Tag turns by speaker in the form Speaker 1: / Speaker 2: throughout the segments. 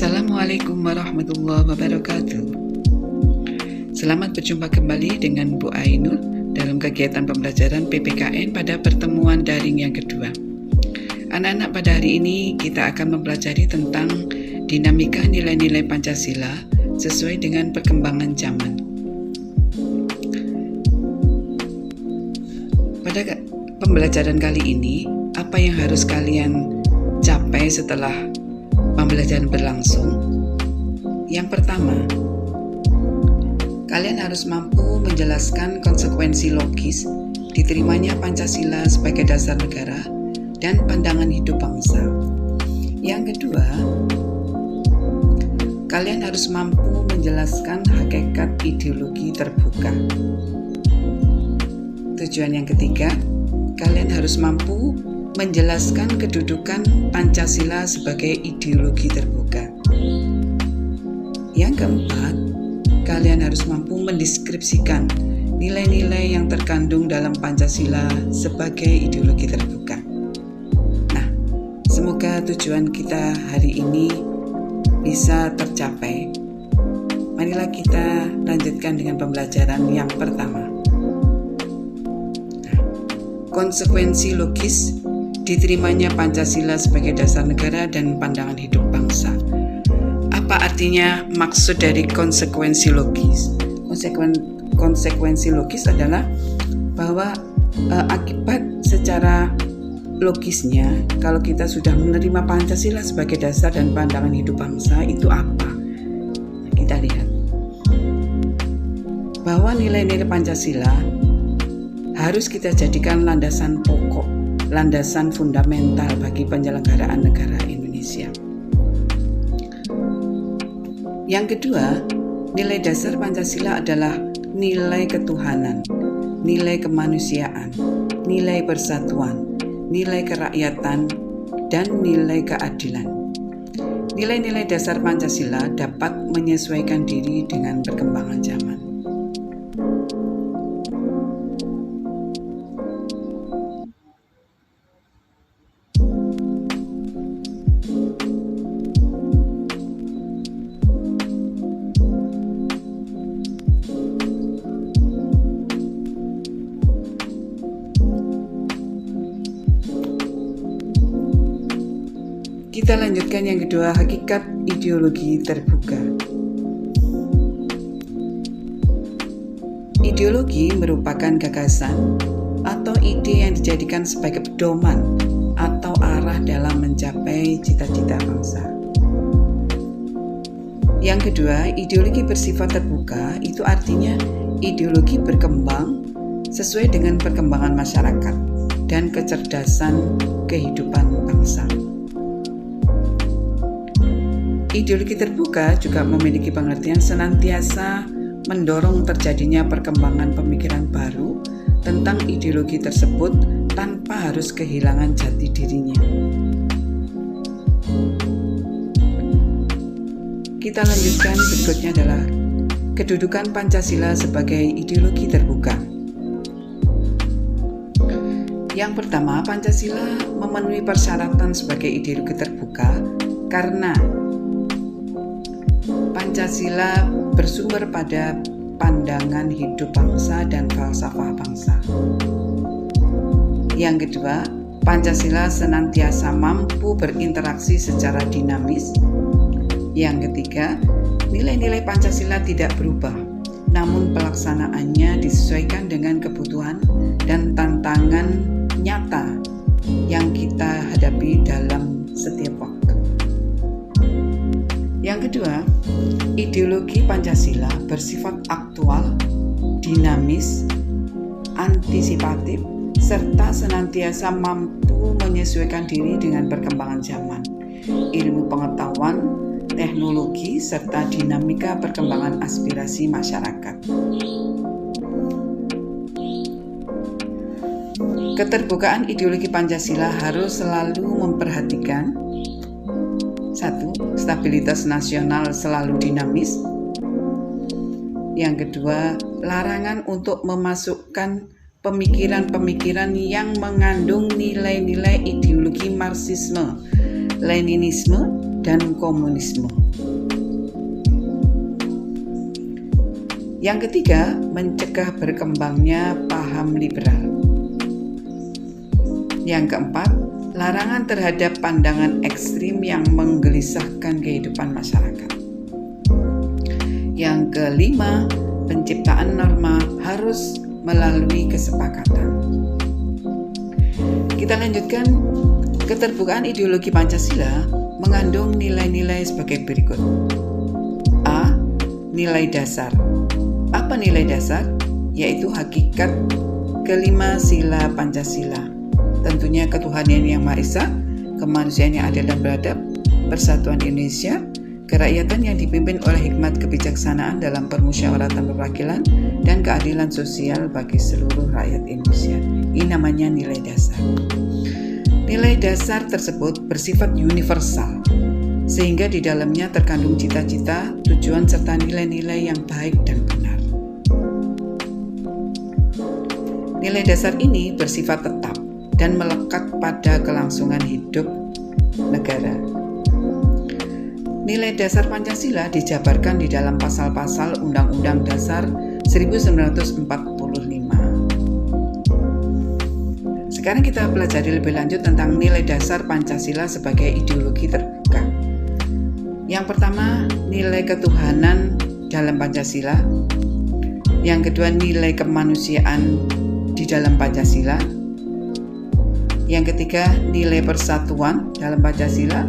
Speaker 1: Assalamualaikum warahmatullahi wabarakatuh. Selamat berjumpa kembali dengan Bu Ainul dalam kegiatan pembelajaran PPKN pada pertemuan daring yang kedua. Anak-anak, pada hari ini kita akan mempelajari tentang dinamika nilai-nilai Pancasila sesuai dengan perkembangan zaman. Pada pembelajaran kali ini, apa yang harus kalian capai setelah pembelajaran berlangsung? Yang pertama, kalian harus mampu menjelaskan konsekuensi logis diterimanya Pancasila sebagai dasar negara dan pandangan hidup bangsa. Yang kedua, kalian harus mampu menjelaskan hakikat ideologi terbuka. Tujuan yang ketiga, kalian harus mampu menjelaskan kedudukan Pancasila sebagai ideologi terbuka. Yang keempat, kalian harus mampu mendeskripsikan nilai-nilai yang terkandung dalam Pancasila sebagai ideologi terbuka. Nah, semoga tujuan kita hari ini bisa tercapai. Marilah kita lanjutkan dengan pembelajaran yang pertama. Konsekuensi logis diterimanya Pancasila sebagai dasar negara dan pandangan hidup bangsa. Apa artinya maksud dari konsekuensi logis? Konsekuensi logis adalah bahwa akibat secara logisnya, kalau kita sudah menerima Pancasila sebagai dasar dan pandangan hidup bangsa, itu apa? Kita lihat bahwa nilai-nilai Pancasila harus kita jadikan landasan pokok, landasan fundamental bagi penyelenggaraan negara Indonesia. Yang kedua, nilai dasar Pancasila adalah nilai ketuhanan, nilai kemanusiaan, nilai persatuan, nilai kerakyatan, dan nilai keadilan. Nilai-nilai dasar Pancasila dapat menyesuaikan diri dengan perkembangan zaman. Kita lanjutkan yang kedua, hakikat ideologi terbuka. Ideologi merupakan gagasan atau ide yang dijadikan sebagai pedoman atau arah dalam mencapai cita-cita bangsa. Yang kedua, ideologi bersifat terbuka, itu artinya ideologi berkembang sesuai dengan perkembangan masyarakat dan kecerdasan kehidupan bangsa. Ideologi terbuka juga memiliki pengertian senantiasa mendorong terjadinya perkembangan pemikiran baru tentang ideologi tersebut tanpa harus kehilangan jati dirinya. Kita lanjutkan, berikutnya adalah kedudukan Pancasila sebagai ideologi terbuka. Yang pertama, Pancasila memenuhi persyaratan sebagai ideologi terbuka karena Pancasila bersumber pada pandangan hidup bangsa dan falsafah bangsa. Yang kedua, Pancasila senantiasa mampu berinteraksi secara dinamis. Yang ketiga, nilai-nilai Pancasila tidak berubah, namun pelaksanaannya disesuaikan dengan kebutuhan dan tantangan nyata yang kita hadapi dalam setiap waktu. Yang kedua, ideologi Pancasila bersifat aktual, dinamis, antisipatif, serta senantiasa mampu menyesuaikan diri dengan perkembangan zaman, ilmu pengetahuan, teknologi, serta dinamika perkembangan aspirasi masyarakat. Keterbukaan ideologi Pancasila harus selalu memperhatikan: 1. Stabilitas nasional selalu dinamis. Yang kedua, larangan untuk memasukkan pemikiran-pemikiran yang mengandung nilai-nilai ideologi Marxisme, Leninisme, dan komunisme. Yang ketiga, mencegah berkembangnya paham liberal. Yang keempat, larangan terhadap pandangan ekstrim yang menggelisahkan kehidupan masyarakat. Yang kelima, penciptaan norma harus melalui kesepakatan. Kita lanjutkan, keterbukaan ideologi Pancasila mengandung nilai-nilai sebagai berikut. A. Nilai dasar. Apa nilai dasar? Yaitu hakikat kelima sila Pancasila. Tentunya ketuhanan yang Maha Esa, kemanusiaan yang adil dan beradab, persatuan Indonesia, kerakyatan yang dipimpin oleh hikmat kebijaksanaan dalam permusyawaratan perwakilan, dan keadilan sosial bagi seluruh rakyat Indonesia. Ini namanya nilai dasar. Nilai dasar tersebut bersifat universal, sehingga di dalamnya terkandung cita-cita, tujuan, serta nilai-nilai yang baik dan benar. Nilai dasar ini bersifat tetap dan melekat pada kelangsungan hidup negara. Nilai dasar Pancasila dijabarkan di dalam pasal-pasal Undang-Undang Dasar 1945. Sekarang kita pelajari lebih lanjut tentang nilai dasar Pancasila sebagai ideologi terbuka. Yang pertama, nilai ketuhanan dalam Pancasila. Yang kedua, nilai kemanusiaan di dalam Pancasila. Yang ketiga, nilai persatuan dalam Pancasila.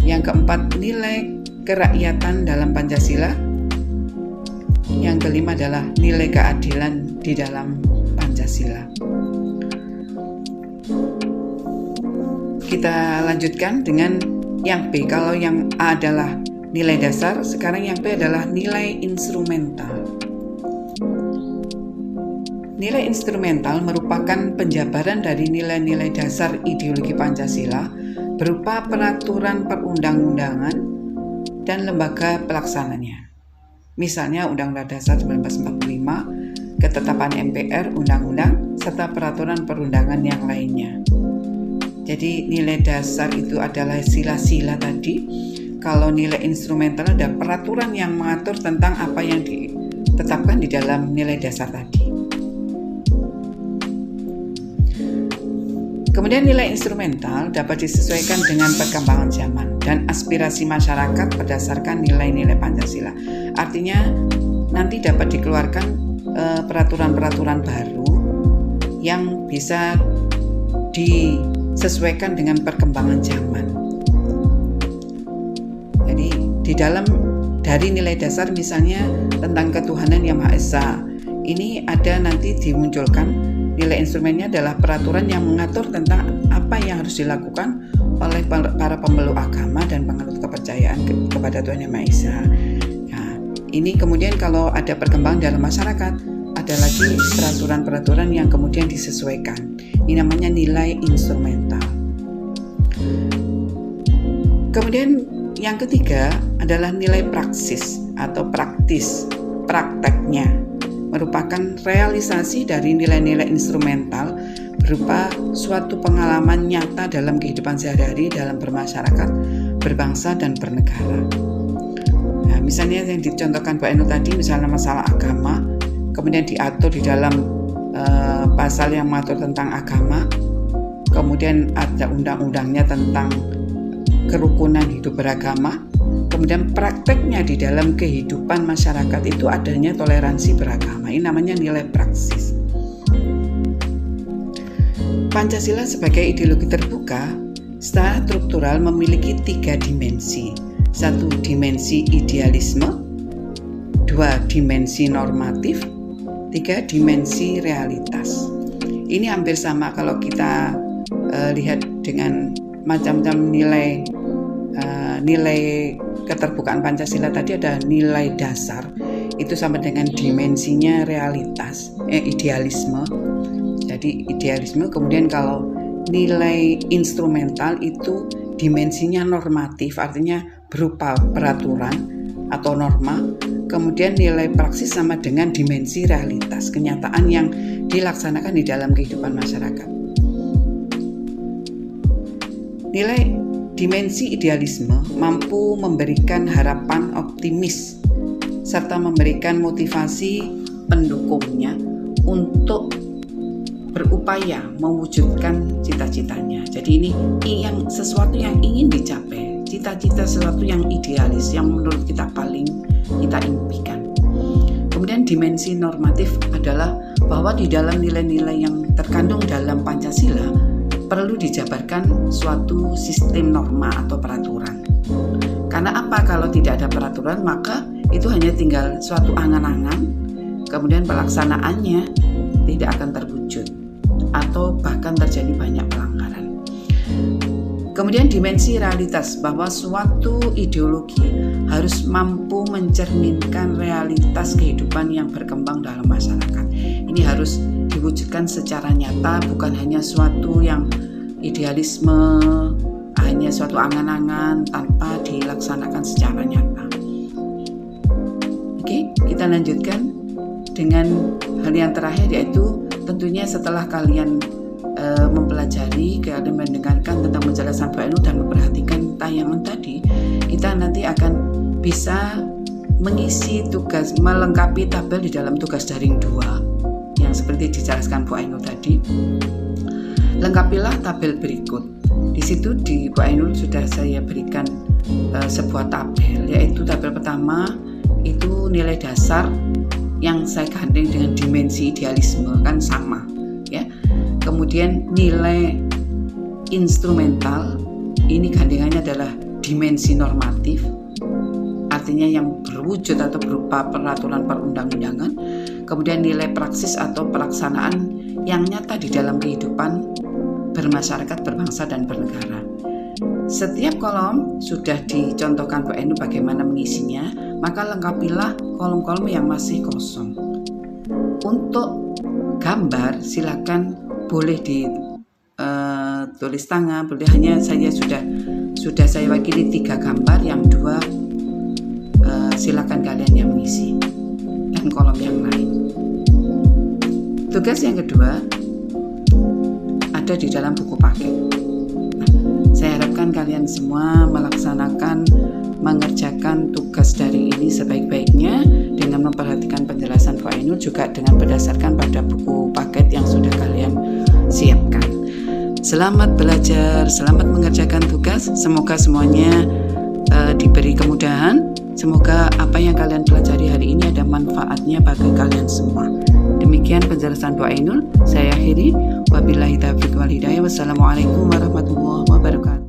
Speaker 1: Yang keempat, nilai kerakyatan dalam Pancasila. Yang kelima adalah nilai keadilan di dalam Pancasila. Kita lanjutkan dengan yang B. Kalau yang A adalah nilai dasar, sekarang yang B adalah nilai instrumental. Nilai instrumental merupakan penjabaran dari nilai-nilai dasar ideologi Pancasila berupa peraturan perundang-undangan dan lembaga pelaksananya. Misalnya Undang-Undang Dasar 1945, ketetapan MPR, undang-undang, serta peraturan perundangan yang lainnya. Jadi nilai dasar itu adalah sila-sila tadi. Kalau nilai instrumental ada peraturan yang mengatur tentang apa yang ditetapkan di dalam nilai dasar tadi. Kemudian nilai instrumental dapat disesuaikan dengan perkembangan zaman dan aspirasi masyarakat berdasarkan nilai-nilai Pancasila. Artinya nanti dapat dikeluarkan peraturan-peraturan baru yang bisa disesuaikan dengan perkembangan zaman. Jadi di dalam dari nilai dasar misalnya tentang ketuhanan yang Maha Esa, ini ada nanti dimunculkan. Nilai instrumennya adalah peraturan yang mengatur tentang apa yang harus dilakukan oleh para pemeluk agama dan penganut kepercayaan kepada Tuhan Yang Maha Esa. Nah, ini kemudian kalau ada perkembangan dalam masyarakat, ada lagi peraturan-peraturan yang kemudian disesuaikan. Ini namanya nilai instrumental. Kemudian yang ketiga adalah nilai praksis atau prakteknya. Merupakan realisasi dari nilai-nilai instrumental berupa suatu pengalaman nyata dalam kehidupan sehari-hari dalam bermasyarakat, berbangsa, dan bernegara. Nah, misalnya yang dicontohkan Bu Enu tadi, misalnya masalah agama, kemudian diatur di dalam pasal yang mengatur tentang agama, kemudian ada undang-undangnya tentang kerukunan hidup beragama. Kemudian prakteknya di dalam kehidupan masyarakat itu adanya toleransi beragama. Ini namanya nilai praksis. Pancasila sebagai ideologi terbuka secara struktural memiliki 3 dimensi. 1 dimensi idealisme, 2 dimensi normatif, 3 dimensi realitas. Ini hampir sama kalau kita lihat dengan macam-macam nilai keterbukaan Pancasila tadi. Ada nilai dasar, itu sama dengan dimensinya realitas, idealisme. Jadi idealisme. Kemudian kalau nilai instrumental itu dimensinya normatif, artinya berupa peraturan atau norma. Kemudian nilai praksis sama dengan dimensi realitas, kenyataan yang dilaksanakan di dalam kehidupan masyarakat. Nilai dimensi idealisme mampu memberikan harapan optimis serta memberikan motivasi pendukungnya untuk berupaya mewujudkan cita-citanya. Jadi ini sesuatu yang ingin dicapai, cita-cita sesuatu yang idealis, yang menurut kita paling kita impikan. Kemudian dimensi normatif adalah bahwa di dalam nilai-nilai yang terkandung dalam Pancasila perlu dijabarkan suatu sistem norma atau peraturan. Karena apa? Kalau tidak ada peraturan, maka itu hanya tinggal suatu angan-angan, kemudian pelaksanaannya tidak akan terwujud atau bahkan terjadi banyak pelanggaran. Kemudian dimensi realitas, bahwa suatu ideologi harus mampu mencerminkan realitas kehidupan yang berkembang dalam masyarakat. Ini harus diwujudkan secara nyata, bukan hanya suatu yang idealisme, hanya suatu angan-angan tanpa dilaksanakan secara nyata. Oke, kita lanjutkan dengan hal yang terakhir, yaitu tentunya setelah kalian mempelajari, kalian mendengarkan tentang penjelasan Bu Ainul dan memperhatikan tayangan tadi, kita nanti akan bisa mengisi tugas, melengkapi tabel di dalam tugas daring 2 yang seperti dijelaskan Bu Ainul tadi. Lengkapilah tabel berikut. Di situ di Bu Ainul sudah saya berikan sebuah tabel, yaitu tabel pertama itu nilai dasar yang saya gandeng dengan dimensi idealisme, kan sama ya. Kemudian nilai instrumental, ini gandengannya adalah dimensi normatif, artinya yang berwujud atau berupa peraturan perundang-undangan. Kemudian nilai praksis atau pelaksanaan yang nyata di dalam kehidupan bermasyarakat, berbangsa dan bernegara. Setiap kolom sudah dicontohkan Bu Ainul bagaimana mengisinya, maka lengkapilah kolom-kolom yang masih kosong. Untuk gambar silakan boleh ditulis tangan, boleh, hanya saya sudah saya wakili 3 gambar, yang 2 silakan kalian yang mengisi, dan kolom yang lain. Tugas yang kedua ada di dalam buku paket. Saya harapkan kalian semua mengerjakan tugas dari ini sebaik-baiknya dengan memperhatikan penjelasan Bu Ainul, juga dengan berdasarkan pada buku paket yang sudah kalian siapkan. Selamat belajar, selamat mengerjakan tugas. Semoga semuanya diberi kemudahan. Semoga apa yang kalian pelajari hari ini ada manfaatnya bagi kalian semua. Demikian penjelasan Bu Ainul. Saya akhiri. Wabillahi taufiq wal hidayah. Wassalamualaikum warahmatullahi wabarakatuh.